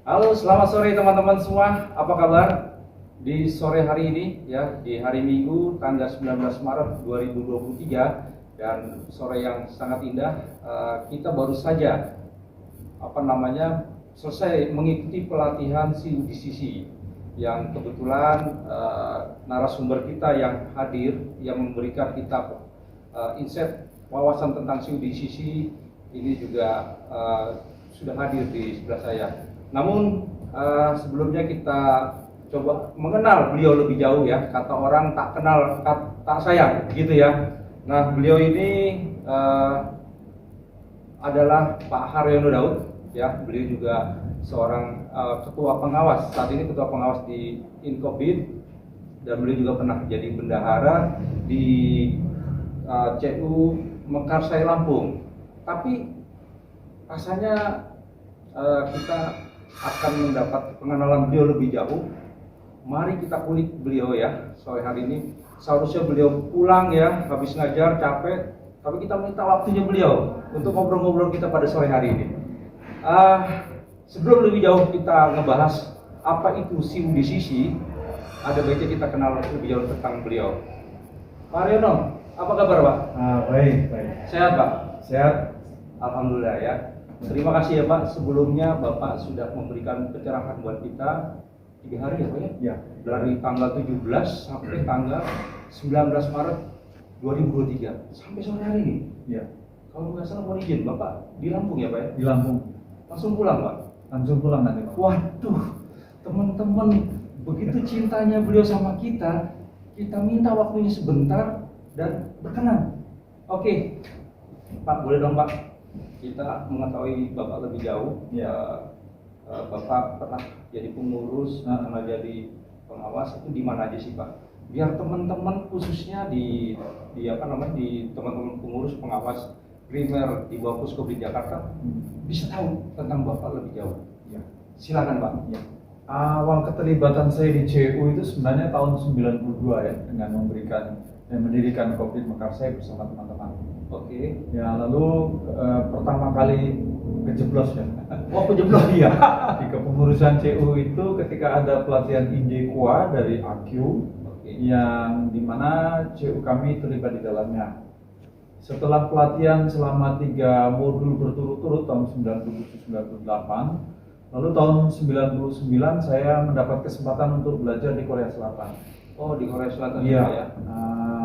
Halo, selamat sore teman-teman semua. Apa kabar? Di sore hari ini ya, di hari Minggu tanggal 19 Maret 2023 dan sore yang sangat indah, kita baru saja selesai mengikuti pelatihan CUDCC yang kebetulan narasumber kita yang hadir yang memberikan kita insight wawasan tentang CUDCC ini juga sudah hadir di sebelah saya. Namun sebelumnya kita coba mengenal beliau lebih jauh ya. Kata orang tak kenal tak sayang, gitu ya. Nah, beliau ini adalah Pak Haryono Daud ya. Beliau juga seorang ketua pengawas, saat ini ketua pengawas di Inkobit, dan beliau juga pernah jadi bendahara di CU Mekarsai Lampung. Tapi rasanya kita akan mendapat pengenalan beliau lebih jauh. Mari kita kulik beliau ya sore hari ini. Seharusnya beliau pulang ya, habis ngajar capek, tapi kita minta waktunya beliau untuk ngobrol-ngobrol kita pada sore hari ini. Sebelum lebih jauh kita ngebahas apa itu CUDCC, ada baiknya kita kenal lebih jauh tentang beliau. Pak Haryono, apa kabar Pak? Baik. Sehat Pak? Sehat. Alhamdulillah ya. Terima kasih ya Pak, sebelumnya Bapak sudah memberikan pencerahan buat kita 3 hari ya Pak ya? Ya. Dari tanggal 17 sampai tanggal 19 Maret 2023 sampai sore hari ini. Ya. Kalau nggak salah mohon izin Bapak di Lampung ya Pak ya? Di Lampung. Langsung pulang Pak? Langsung pulang nanti Pak. Waduh, teman-teman, begitu cintanya beliau sama kita minta waktunya sebentar dan berkenan. Oke, Pak boleh dong Pak, kita mengetahui Bapak lebih jauh. Ya. Bapak pernah jadi pengurus, pernah jadi pengawas, itu di mana aja sih Pak? Biar teman-teman khususnya di teman-teman pengurus pengawas primer di bawah Puskoblit Jakarta bisa tahu tentang Bapak lebih jauh. Ya. Silakan Pak. Ya. Awal keterlibatan saya di CU itu sebenarnya tahun 92 ya, dengan mendirikan Kopit Mekarsai bersama teman-teman. Oke. Ya, lalu pertama kali kejeblos ya. Oh, kejeblos Iya. Di kepengurusan CU itu ketika ada pelatihan Indekua dari AQ, yang dimana CU kami terlibat di dalamnya. Setelah pelatihan selama 3 modul berturut-turut tahun 97-98, lalu tahun 99 saya mendapat kesempatan untuk belajar di Korea Selatan. Oh, di Korea Selatan Iya. ya.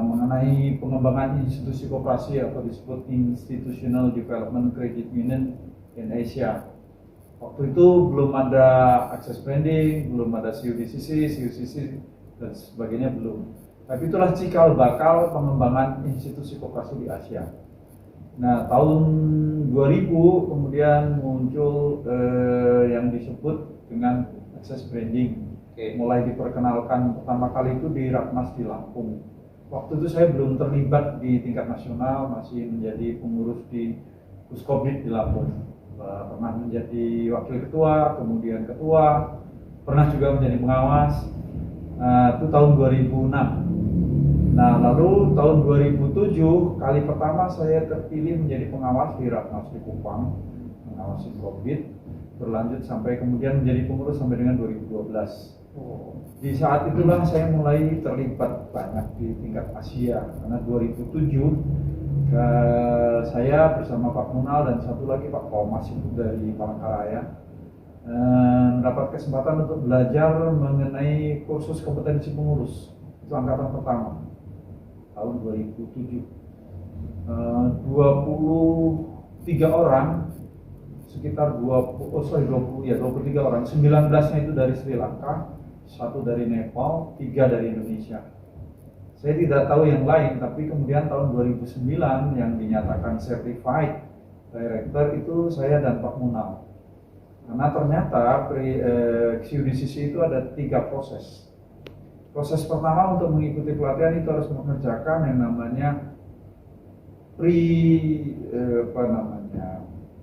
Mengenai pengembangan institusi koperasi atau disebut Institutional Development Credit Union in Asia. Waktu itu belum ada access branding, belum ada CUDCC dan sebagainya belum. Tapi itulah cikal bakal pengembangan institusi koperasi di Asia. Nah, tahun 2000 kemudian muncul yang disebut dengan access branding. Mulai diperkenalkan pertama kali itu di Raknas di Lampung. Waktu itu saya belum terlibat di tingkat nasional, masih menjadi pengurus di Puskoblit di Lampung. Pernah menjadi wakil ketua, kemudian ketua, pernah juga menjadi pengawas. Itu tahun 2006. Nah, lalu tahun 2007 kali pertama saya terpilih menjadi pengawas di Raknas di Kupang, mengawasi Puskoblit, berlanjut sampai kemudian menjadi pengurus sampai dengan 2012. Di saat itulah saya mulai terlibat banyak di tingkat Asia, karena 2007 saya bersama Pak Munal dan satu lagi Pak Thomas itu dari Palangkaraya mendapat kesempatan untuk belajar mengenai kursus kompetensi pengurus. Itu angkatan pertama tahun 2007. 23 orang, sekitar 23 orang, 19-nya itu dari Sri Lanka, 1 dari Nepal, 3 dari Indonesia. Saya tidak tahu yang lain, tapi kemudian tahun 2009 yang dinyatakan certified director itu saya dan Pak Munal. Karena ternyata CUDCC itu ada 3 proses. Proses pertama untuk mengikuti pelatihan itu harus mengerjakan yang namanya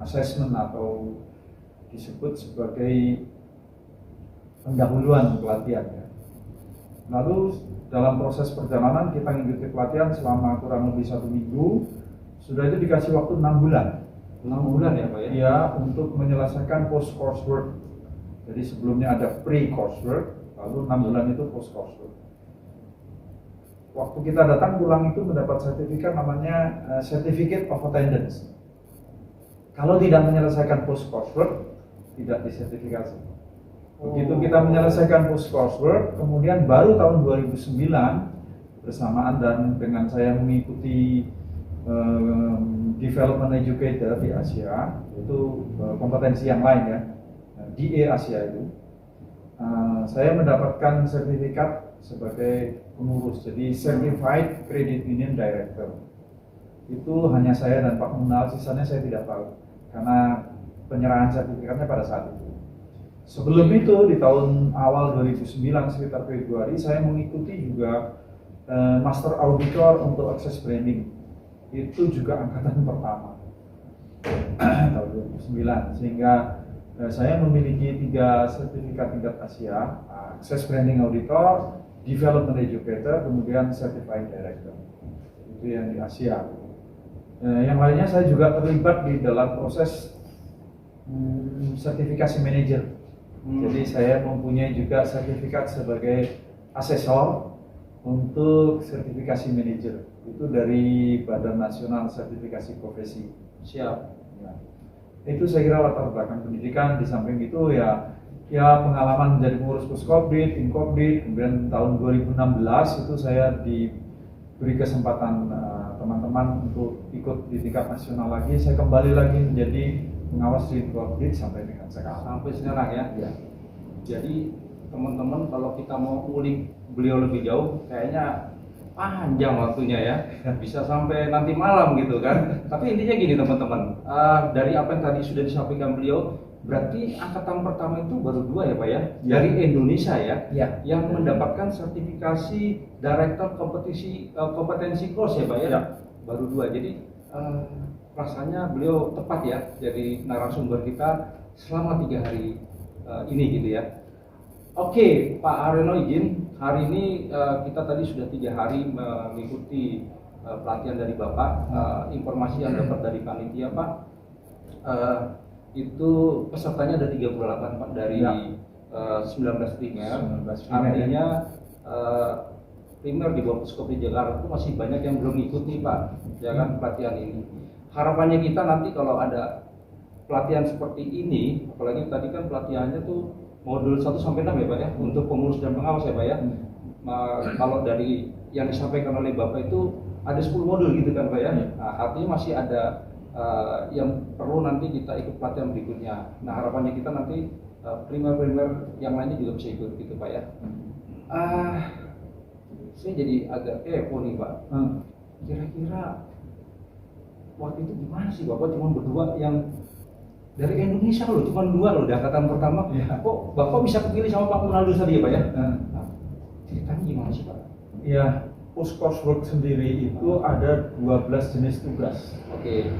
assessment atau disebut sebagai pendahuluan pelatihan ya. Lalu dalam proses perjalanan kita mengikuti pelatihan selama kurang lebih 1 minggu. Sudah itu dikasih waktu 6 bulan. 6 bulan ya Pak ya? Iya, untuk menyelesaikan post coursework. Jadi sebelumnya ada pre-coursework, lalu 6 bulan itu post-coursework. Waktu kita datang pulang itu mendapat sertifikat namanya Certificate of Attendance. Kalau tidak menyelesaikan post-coursework, tidak disertifikasi. Begitu kita menyelesaikan post-coursework, kemudian baru tahun 2009 bersamaan dan dengan saya mengikuti Development Educator di Asia, itu kompetensi yang lain ya, DA Asia itu, saya mendapatkan sertifikat sebagai pengurus, jadi Certified Credit Union Director. Itu hanya saya dan Pak Munal, sisanya saya tidak tahu karena penyerahan sertifikatnya pada saat itu. Sebelum itu di tahun awal 2009 sekitar Februari saya mengikuti juga Master Auditor untuk Access Branding. Itu juga angkatan pertama tahun 2009, sehingga saya memiliki 3 sertifikat tingkat Asia, Access Branding Auditor, Development Educator, kemudian Certified Director. Itu yang di Asia. Yang lainnya saya juga terlibat di dalam proses sertifikasi manajer. Jadi saya mempunyai juga sertifikat sebagai asesor untuk sertifikasi manajer. Itu dari Badan Nasional Sertifikasi Profesi. Siap. Ya. Itu saya kira latar belakang pendidikan. Di samping itu ya pengalaman menjadi pengurus Puskobdit, Inkobdit. Kemudian tahun 2016 itu saya diberi kesempatan teman-teman untuk ikut di tingkat nasional lagi. Saya kembali lagi menjadi pengawas di Inkobdit sampai dengan sekarang. Sampai sekarang ya. Ya. Jadi teman-teman kalau kita mau ngulik beliau lebih jauh, kayaknya panjang waktunya ya, bisa sampai nanti malam gitu kan. Tapi intinya gini teman-teman, dari apa yang tadi sudah disampaikan beliau, berarti angkatan pertama itu baru 2 ya Pak ya, Ya. dari Indonesia ya, yang Ya. mendapatkan sertifikasi Director Kompetensi Course ya Pak ya, Ya. baru 2. Jadi rasanya beliau tepat ya jadi narasumber kita selama 3 hari ini gitu ya. Oke, Pak Haryono izin, hari ini kita tadi sudah 3 hari mengikuti pelatihan dari Bapak. Informasi yang dapat dari panitia Pak, itu pesertanya ada 38 Pak dari Ya. 19 primer. 19 primer, Artinya primer di bawah Puskobdit Jakarta itu masih banyak yang belum ikuti Pak, ya kan pelatihan ini. Harapannya kita nanti kalau ada pelatihan seperti ini, apalagi tadi kan pelatihannya tuh modul 1 sampai 6 ya Pak ya, untuk pengurus dan pengawas ya Pak ya. Kalau dari yang disampaikan oleh Bapak itu ada 10 modul gitu kan Pak ya. Nah, artinya masih ada yang perlu nanti kita ikut pelatihan berikutnya. Nah, harapannya kita nanti primer-primer yang lainnya juga bisa ikut gitu Pak ya. Saya jadi agak kepo nih Pak. Kira-kira waktu itu gimana sih Bapak cuma berdua yang dari Indonesia loh, cuma 2 loh di angkatan pertama. Ya. Kok Bapak bisa kepilih sama Pak Munaldo tadi ya Pak ya? Nah, ceritanya gimana sih Pak? Ya, post-coursework sendiri itu ada 12 jenis tugas. Oke.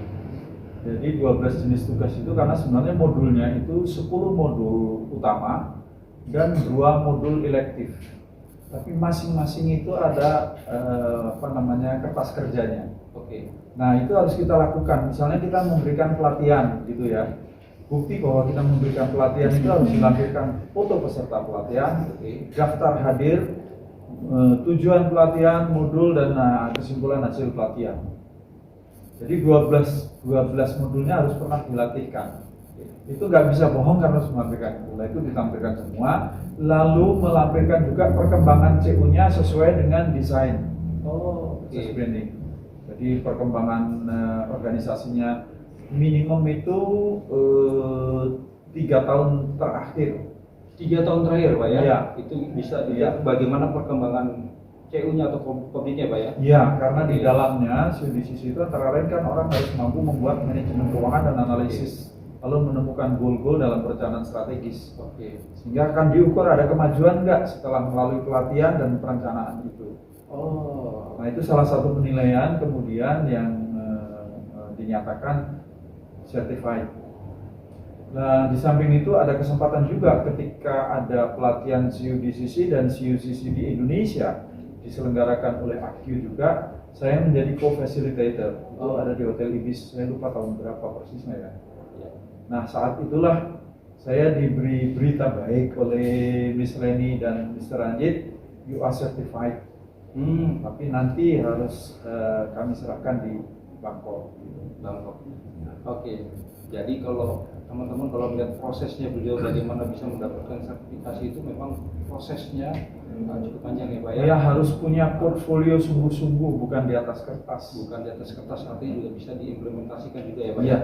Jadi 12 jenis tugas itu karena sebenarnya modulnya itu 10 modul utama dan 2 modul elektif. Tapi masing-masing itu ada kertas kerjanya. Oke. Nah, itu harus kita lakukan. Misalnya kita memberikan pelatihan gitu ya. Bukti bahwa kita memberikan pelatihan itu harus dilampirkan foto peserta pelatihan, daftar hadir, tujuan pelatihan, modul dan kesimpulan hasil pelatihan. Jadi 12 modulnya harus pernah dilatihkan. Itu nggak bisa bohong karena harus melampirkan itu. Nah, itu ditampilkan semua. Lalu melampirkan juga perkembangan CU-nya sesuai dengan desain. Access branding. Jadi perkembangan organisasinya minimum itu 3 tahun terakhir. 3 tahun terakhir Pak ya? Iya. Itu bisa dilihat bagaimana perkembangan CU-nya atau komoditnya Pak ya? Iya, karena di dalamnya di sisi itu antara lain kan orang harus mampu membuat manajemen keuangan dan analisis, lalu menemukan goal-goal dalam perencanaan strategis. Sehingga akan diukur ada kemajuan nggak setelah melalui pelatihan dan perencanaan itu. Nah, itu salah satu penilaian kemudian yang dinyatakan certified. Nah, di samping itu ada kesempatan juga ketika ada pelatihan CUDCC dan CUCC di Indonesia diselenggarakan oleh AQ juga, saya menjadi co-facilitator. Itu ada di Hotel Ibis, saya lupa tahun berapa persisnya ya. Nah, saat itulah saya diberi berita baik oleh Miss Reni dan Mr. Ranjit, you are certified. Tapi nanti harus kami serahkan di Bangkok. Bangkok. Oke. Jadi kalau teman-teman kalau melihat prosesnya beliau bagaimana bisa mendapatkan sertifikasi itu memang prosesnya cukup panjang ya Pak ya. Ya harus punya portfolio sungguh-sungguh, bukan di atas kertas. Bukan di atas kertas, nanti juga bisa diimplementasikan juga ya Pak Iya.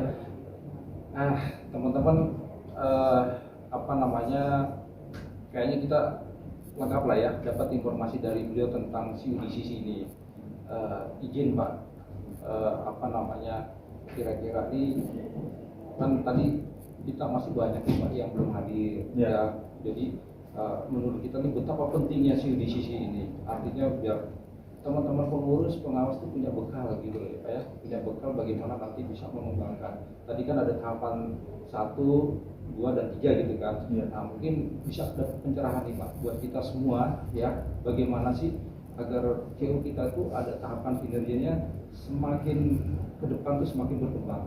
ya. Teman-teman apa namanya, kayaknya kita lengkap lah ya dapat informasi dari beliau tentang CUDCC ini. Izin Pak, apa namanya, kira-kira ini kan tadi kita masih banyak nih Pak yang belum hadir ya. Jadi menurut kita nih betapa pentingnya CUDCC ini, artinya biar teman-teman pengurus pengawas itu punya bekal gitu ya Pak ya, punya bekal bagaimana nanti bisa mengembangkan. Tadi kan ada tahapan 1, 2, dan 3 gitu kan. Nah mungkin bisa dapat pencerahan nih Pak buat kita semua ya, bagaimana sih agar CU kita itu ada tahapan kinerjanya semakin ke depan tuh semakin berkembang.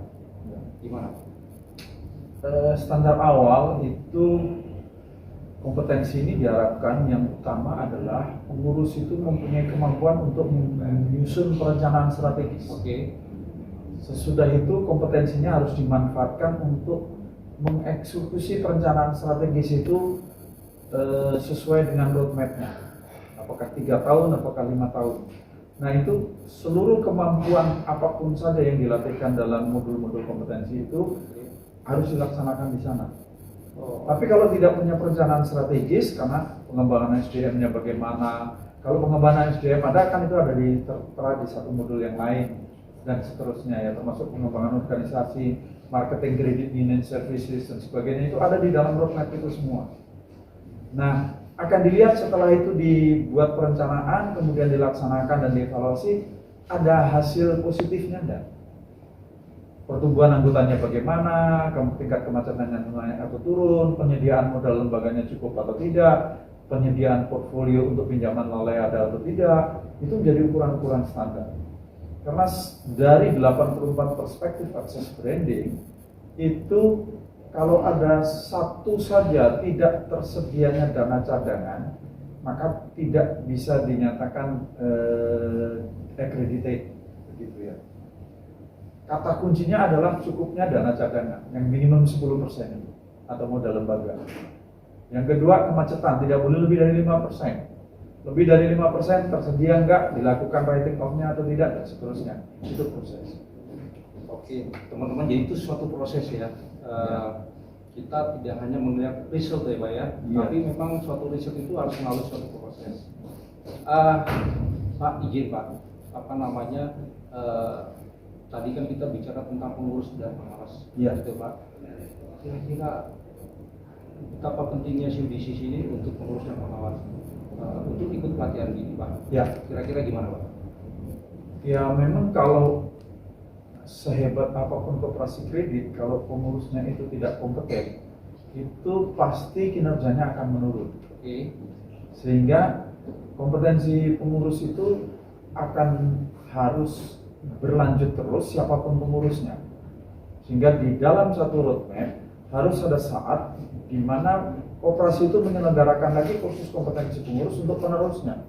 Gimana Pak? Standar awal itu kompetensi ini diharapkan yang utama adalah pengurus itu mempunyai kemampuan untuk menyusun perencanaan strategis. Oke. Sesudah itu kompetensinya harus dimanfaatkan untuk mengeksekusi perencanaan strategis itu sesuai dengan roadmap-nya. Apakah 3 tahun, apakah 5 tahun. Nah itu seluruh kemampuan apapun saja yang dilatihkan dalam modul-modul kompetensi itu harus dilaksanakan di sana. Tapi kalau tidak punya perencanaan strategis, karena pengembangan SDM-nya bagaimana, kalau pengembangan SDM ada kan itu ada tertera di satu modul yang lain dan seterusnya ya, termasuk pengembangan organisasi, marketing, credit union services dan sebagainya, itu ada di dalam roadmap itu semua. Nah, akan dilihat setelah itu dibuat perencanaan, kemudian dilaksanakan dan dievaluasi, ada hasil positifnya enggak? Pertumbuhan anggotanya bagaimana, tingkat kemacetannya naik atau turun, penyediaan modal lembaganya cukup atau tidak, penyediaan portfolio untuk pinjaman lalai ada atau tidak, itu menjadi ukuran-ukuran standar. Karena dari 84 perspektif akses branding, itu kalau ada satu saja tidak tersedianya dana cadangan, maka tidak bisa dinyatakan accredited, begitu ya. Kata kuncinya adalah cukupnya dana cadangan yang minimum 10% atau modal lembaga. Yang kedua, kemacetan tidak boleh lebih dari 5%. Lebih dari 5% tersedia enggak, dilakukan writing off-nya atau tidak, dan seterusnya. Itu proses. Oke, teman-teman, jadi itu suatu proses ya. Kita tidak hanya melihat result ya Pak ya, tapi memang suatu result itu harus melalui suatu proses. Pak, izin Pak, apa namanya, tadi kan kita bicara tentang pengurus dan pengawas, gitu Pak. Kira-kira betapa pentingnya CUDCC ini untuk pengurus dan pengawas untuk ikut pelatihan gini Pak? Ya. Kira-kira gimana Pak? Ya memang kalau sehebat apapun koperasi kredit, kalau pengurusnya itu tidak kompeten, itu pasti kinerjanya akan menurun. Oke. Sehingga kompetensi pengurus itu akan harus berlanjut terus siapapun pengurusnya, sehingga di dalam satu roadmap harus ada saat di mana koperasi itu menyelenggarakan lagi kursus kompetensi pengurus untuk penerusnya,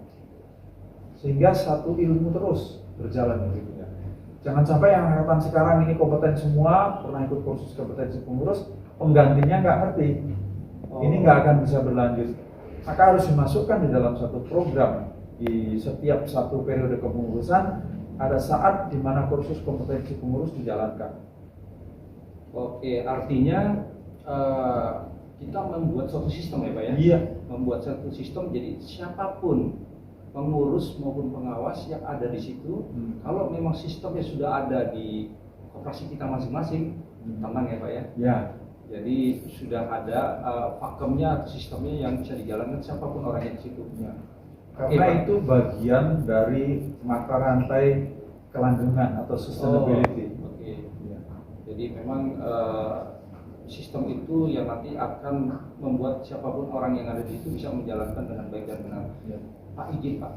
sehingga satu ilmu terus berjalan begitu ya. Jangan sampai yang angkatan sekarang ini kompeten semua, pernah ikut kursus kompetensi pengurus, penggantinya nggak ngerti, ini nggak akan bisa berlanjut. Maka harus dimasukkan di dalam satu program di setiap satu periode kepengurusan. Ada saat di mana kursus kompetensi pengurus dijalankan. Oke, artinya kita membuat suatu sistem ya Pak ya? Iya. Membuat satu sistem, jadi siapapun pengurus maupun pengawas yang ada di situ, kalau memang sistemnya sudah ada di koperasi kita masing-masing, tenang ya Pak ya? Ya. Jadi sudah ada pakemnya atau sistemnya yang bisa dijalankan siapapun orangnya di situ. Ya. Karena itu bagian dari mata rantai kelanggengan atau sustainability. Oke. Ya. Jadi memang sistem itu yang nanti akan membuat siapapun orang yang ada di situ bisa menjalankan dengan baik dan benar. Ya. Pak, izin Pak,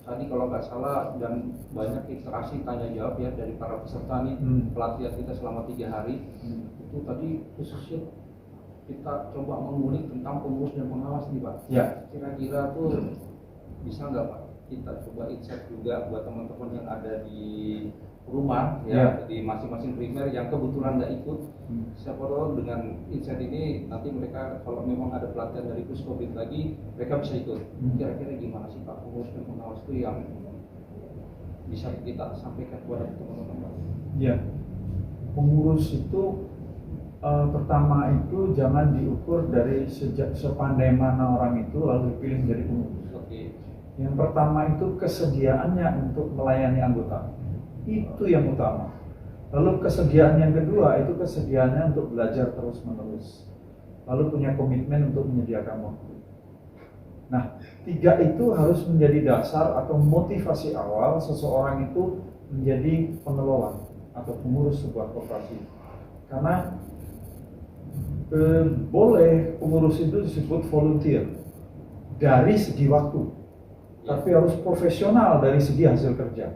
tadi kalau nggak salah dan banyak interaksi tanya jawab ya dari para peserta nih pelatihan kita selama 3 hari, itu tadi khususnya kita coba mengulik tentang pengurus dan pengawas nih Pak. Ya. Kira-kira tuh bisa nggak Pak kita coba insight juga buat teman-teman yang ada di rumah ya, di masing-masing primer yang kebetulan nggak ikut. Siapa tahu dengan insight ini nanti mereka kalau memang ada pelatihan dari Puskobit lagi mereka bisa ikut. Kira-kira gimana sih Pak pengurus dan pengawas itu yang bisa kita sampaikan kepada teman-teman? Ya, pengurus itu pertama itu jangan diukur dari sejak sepandai mana orang itu lalu dipilih menjadi pengurus. Oke. Yang pertama itu kesediaannya untuk melayani anggota, itu yang utama. Lalu kesediaan yang kedua itu kesediaannya untuk belajar terus menerus, lalu punya komitmen untuk menyediakan waktu. Nah, 3 itu harus menjadi dasar atau motivasi awal seseorang itu menjadi pengelola atau pengurus sebuah koperasi. Karena boleh pengurus itu disebut volunteer dari segi waktu, tapi harus profesional dari segi hasil kerja.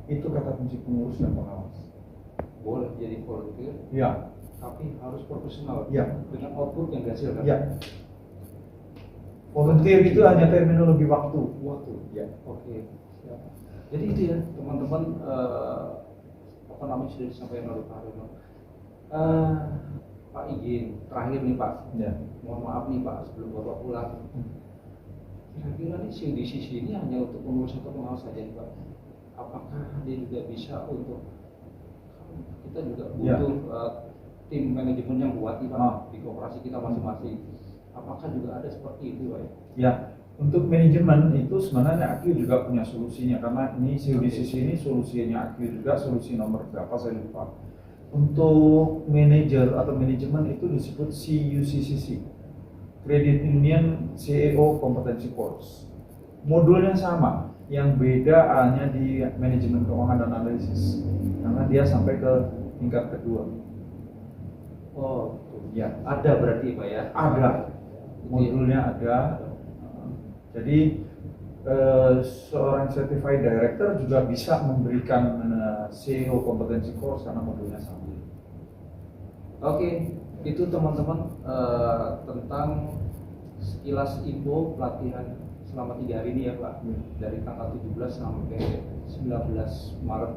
Itu kata kunci pengurus dan pengawas. Boleh jadi volunteer, Ya, tapi harus profesional. Ya. Dengan output yang dihasilkan. ya. Volunteer itu hanya terminologi waktu. Waktu. Ya. Oke. Siap. Jadi itu ya teman-teman apa namanya sudah disampaikan oleh Pak Reno. Pak izin terakhir nih Pak. Ya. Mohon maaf nih Pak sebelum Bapak pulang. Kira-kira nih di sisi ini hanya untuk pengurus atau pengawas saja nih Pak? Apakah dia juga bisa untuk kita juga butuh tim manajemen yang kuat nih Pak di koperasi kita masing-masing? Apakah juga ada seperti itu Pak? Ya, untuk manajemen itu sebenarnya AQ juga punya solusinya karena ini CUDCC ini solusinya AQ juga, solusi nomor berapa saya lupa. Untuk manajer atau manajemen itu disebut CUCCC, Credit Union CEO Competency Course. Modulnya sama, yang beda hanya di manajemen keuangan dan analisis karena dia sampai ke tingkat kedua. Oh, Ya, ada berarti Pak ya? ada. Modulnya ada. Jadi seorang certified director juga bisa memberikan CEO competency course karena modulnya sama. Oke, itu teman-teman tentang sekilas info pelatihan selama 3 hari ini ya Pak, dari tanggal 17 sampai 19 Maret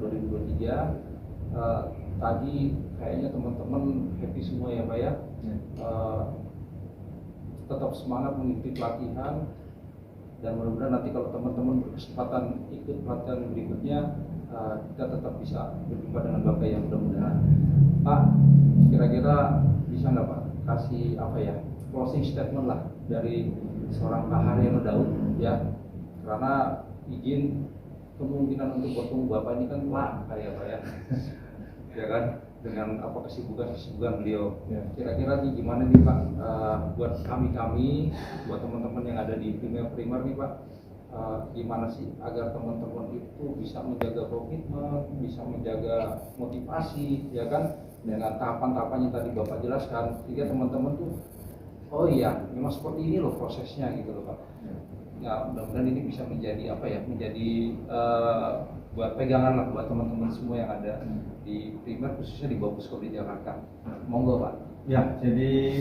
2023. Tadi kayaknya teman-teman happy semua ya Pak ya. Tetap semangat mengikuti pelatihan dan mudah-mudahan nanti kalau teman-teman berkesempatan ikut pelatihan berikutnya kita tetap bisa berjumpa dengan Bapak yang mudah-mudahan. Pak, kira-kira bisa nggak Pak kasih apa ya closing statement lah dari seorang Pak Haryono Daud ya, karena izin kemungkinan untuk bertemu Bapak ini kan langka ya Pak ya. Ya kan, dengan apa kesibukan beliau. Kira-kira nih gimana nih Pak buat kami buat teman-teman yang ada di primer nih Pak, gimana sih agar teman-teman itu bisa menjaga komitmen, bisa menjaga motivasi ya kan, dengan tahapan-tahapan yang tadi Bapak jelaskan, sehingga teman-teman tuh oh iya memang seperti ini loh prosesnya gitu loh Pak. Ya mudah-mudahan ini bisa menjadi apa ya, menjadi buat pegangan lah buat teman-teman semua yang ada di primer khususnya di bawah Puskobit Jakarta. Monggo Pak. Ya, jadi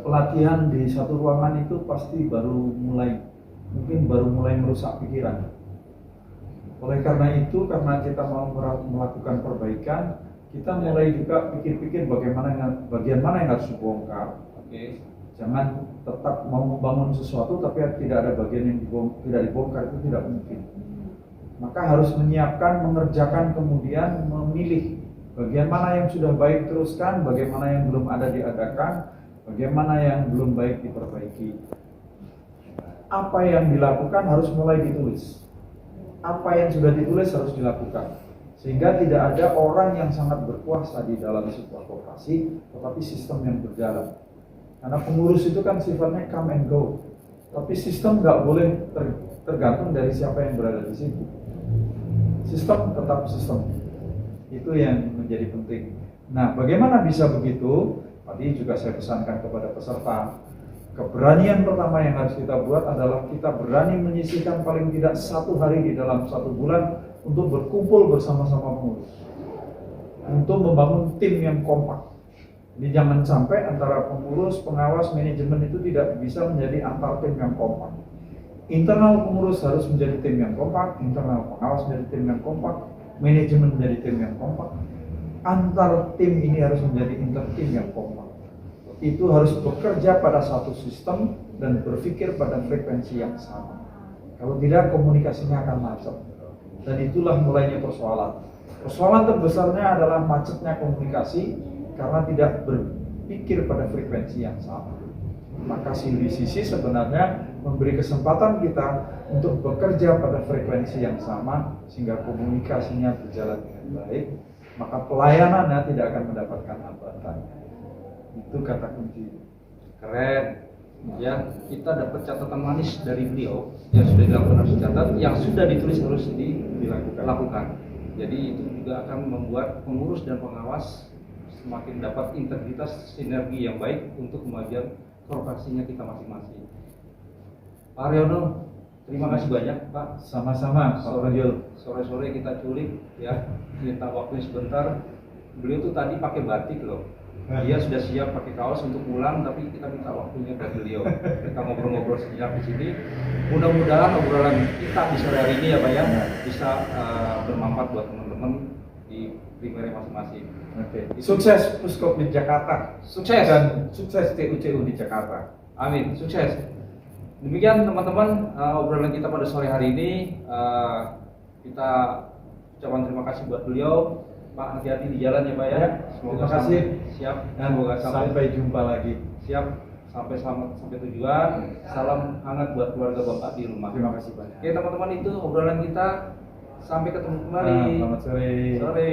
pelatihan di satu ruangan itu pasti mungkin baru mulai merusak pikiran. Oleh karena itu, karena kita mau melakukan perbaikan, kita mulai juga pikir-pikir bagian mana yang harus dibongkar. Oke. Jangan tetap mau membangun sesuatu tapi tidak ada bagian yang tidak dibongkar, itu tidak mungkin. Maka harus menyiapkan, mengerjakan, kemudian memilih bagian mana yang sudah baik teruskan, bagaimana yang belum ada diadakan, bagaimana yang belum baik diperbaiki. Apa yang dilakukan harus mulai ditulis. Apa yang sudah ditulis harus dilakukan. Sehingga tidak ada orang yang sangat berkuasa di dalam sebuah koperasi, tetapi sistem yang berjalan. Karena pengurus itu kan sifatnya come and go. Tapi sistem nggak boleh tergantung dari siapa yang berada di situ. Sistem tetap sistem. Itu yang menjadi penting. Nah, bagaimana bisa begitu? Tadi juga saya pesankan kepada peserta. Keberanian pertama yang harus kita buat adalah kita berani menyisihkan paling tidak 1 hari di dalam 1 bulan untuk berkumpul bersama-sama pengurus. Untuk membangun tim yang kompak. Jadi jangan sampai antara pengurus, pengawas, manajemen itu tidak bisa menjadi antar tim yang kompak. Internal pengurus harus menjadi tim yang kompak, internal pengawas menjadi tim yang kompak, manajemen menjadi tim yang kompak. Antar tim ini harus menjadi inter tim yang kompak. Itu harus bekerja pada satu sistem dan berpikir pada frekuensi yang sama. Kalau tidak, komunikasinya akan macet. Dan itulah mulainya persoalan. Persoalan terbesarnya adalah macetnya komunikasi karena tidak berpikir pada frekuensi yang sama. Maka CUDCC sebenarnya memberi kesempatan kita untuk bekerja pada frekuensi yang sama sehingga komunikasinya berjalan dengan baik, maka pelayanannya tidak akan mendapatkan hambatan. Itu kata kunci. Keren. Ya, kita dapat catatan manis dari beliau yang sudah dilakukan harus dicatat, yang sudah ditulis harus dilakukan. Jadi itu juga akan membuat pengurus dan pengawas semakin dapat integritas sinergi yang baik untuk kemajuan korporasinya kita masing-masing. Pak Haryono, terima kasih banyak Pak. Sama-sama, Pak Rajul. Sore-sore kita culik ya, minta waktunya sebentar. Beliau tuh tadi pakai batik loh. Dia sudah siap pakai kaos untuk pulang, tapi kita minta waktunya dari beliau. Kita ngobrol-ngobrol sejenak di sini. Mudah-mudahan obrolan kita di sore hari ini ya Pak ya, bisa bermanfaat buat teman-teman di Primere masing-masing. Oke. Sukses Puskop di Jakarta. Sukses Dan sukses TUCU di Jakarta. Amin, sukses. Demikian teman-teman obrolan kita pada sore hari ini. Kita ucapkan terima kasih buat beliau. Pak, hati-hati di jalan ya Pak ya. Terima kasih. Siap. Dan Semoga sampai jumpa lagi. siap sampai selamat sampai tujuan. Salam hangat buat keluarga Bapak di rumah. Terima kasih banyak. Oke teman-teman, itu obrolan kita. Sampai ketemu kembali. Selamat sore. Sore.